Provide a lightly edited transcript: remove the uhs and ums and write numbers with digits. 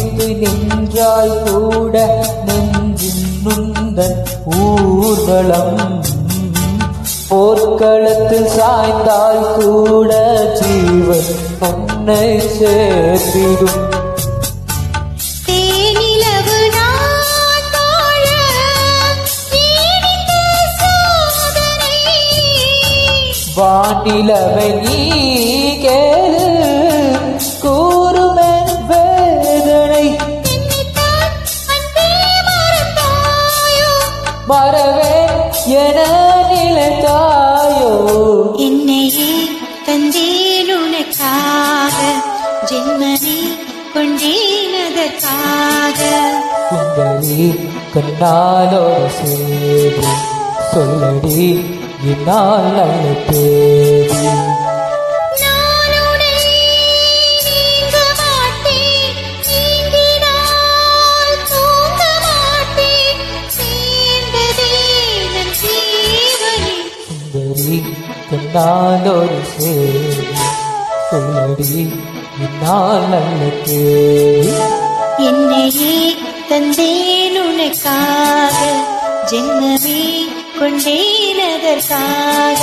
தவித்து நின்றால் கூட நெஞ்சின் நுந்தன் ஊர்வலம் போர்க்களத்தில் சாய்ந்தால் கூட ஜீவன் உன்னை சேர்த்திடும் வானிலவை நீ கேளு கூறுமென் வேதனை மறவே என நிலைத்தாயோ என்னையே தந்தேன் உனக்காக ஜென்மனே கொண்டேனதற்காக சுந்தரி கண்ணாலோடு சேரி சொல்லடி என்னால் நல்ல தேடி சுந்தரி கண்ணாலோடு சேரி சொல்லடி என்னால் நல்ல தேடி என்னையே தந்தேன் உனக்காக ஜென்மமே கொண்டேனதற்காக